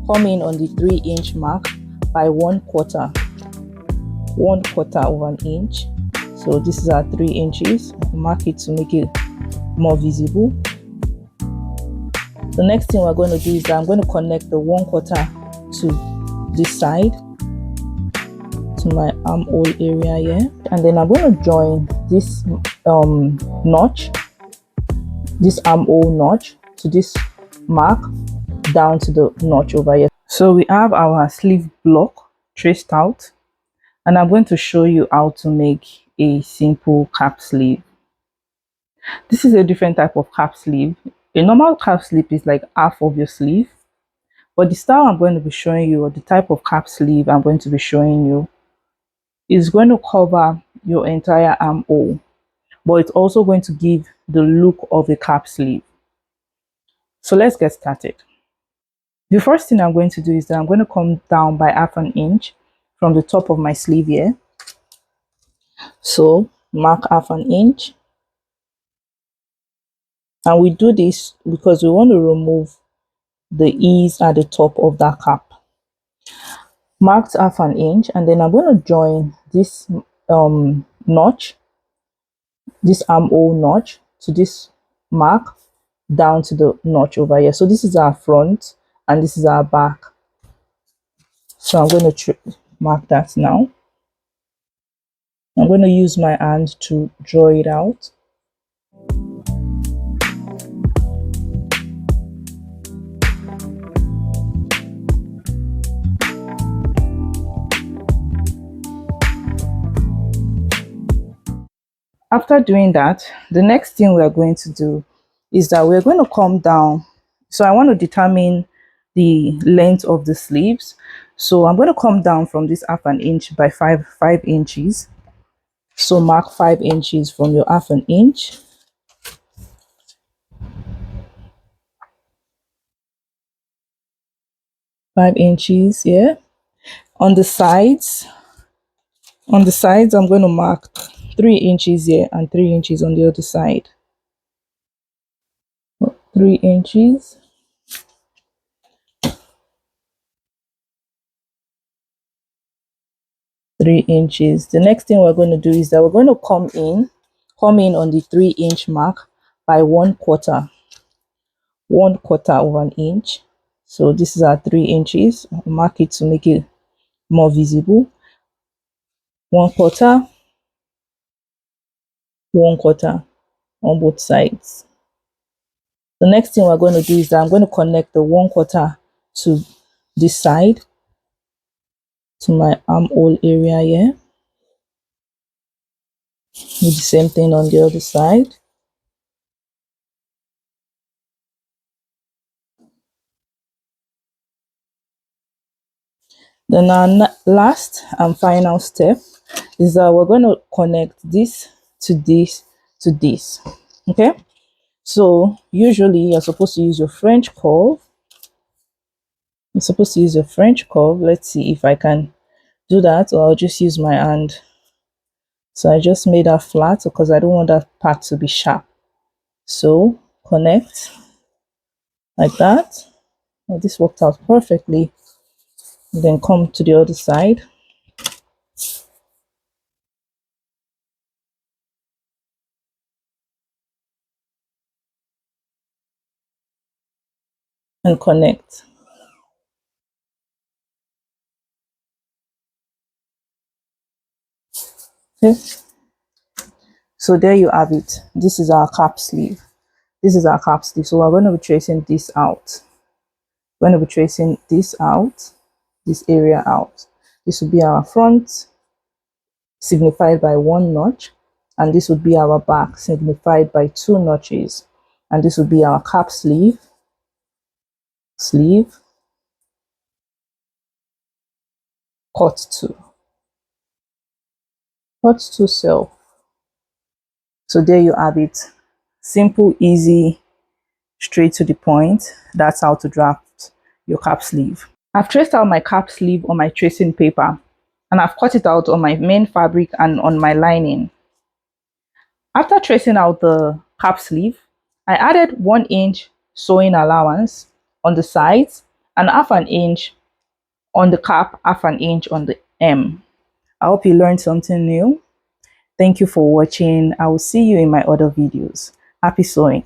come in on the 3-inch mark by 1/4 of an inch. So this is our 3 inches. Mark it to make it more visible. The next thing we're going to do is that I'm going to connect the 1/4 to this side, to my armhole area here, and then I'm going to join this notch, this armhole notch, to this mark down to the notch over here. So we have our sleeve block traced out, and I'm going to show you how to make a simple cap sleeve. This is a different type of cap sleeve. A normal cap sleeve is like half of your sleeve, but the style I'm going to be showing you, or the type of cap sleeve I'm going to be showing you, is going to cover your entire armhole, but it's also going to give the look of a cap sleeve. So let's get started. The first thing I'm going to do is that I'm going to come down by 1/2 inch from the top of my sleeve here. So mark 1/2 inch. And we do this because we want to remove the ease at the top of that cap. Marked 1/2 inch, and then I'm going to join this notch, this armhole notch, to this mark down to the notch over here. So this is our front and this is our back. So I'm going to mark that now. I'm going to use my hand to draw it out. After doing that, the next thing we are going to do is that we're going to come down. So I want to determine the length of the sleeves. So I'm going to come down from this 1/2 inch by 5 inches. So mark 5 inches from your 1/2 inch. Five inches here. On the sides, I'm going to mark 3 inches here and 3 inches on the other side. 3 inches. The next thing we're going to do is that we're going to come in on the 3-inch mark by 1/4 of an inch. So this is our 3 inches. I'll mark it to make it more visible. 1/4 on both sides. The next thing we're going to do is that I'm going to connect the 1/4 to this side, to my armhole area here. Do the same thing on the other side. Then our last and final step is that we're going to connect this to this to this. Okay, so usually you're supposed to use your French curve. Let's see if I can do that, or I'll just use my hand. So I just made that flat because I don't want that part to be sharp. So connect like that. Well, this worked out perfectly. Then come to the other side. And connect. Okay. So there you have it. This is our cap sleeve. So we're going to be tracing this out. This area out. This will be our front, signified by 1 notch, and this would be our back, signified by 2 notches, and this would be our cap sleeve, cut to self. So there you have it. Simple, easy, straight to the point. That's how to draft your cap sleeve. I've traced out my cap sleeve on my tracing paper, and I've cut it out on my main fabric and on my lining. After tracing out the cap sleeve, I added 1 inch sewing allowance on the sides and half an inch on the cap, half an inch on the hem. I hope you learned something new. Thank you for watching. I will see you in my other videos. Happy sewing.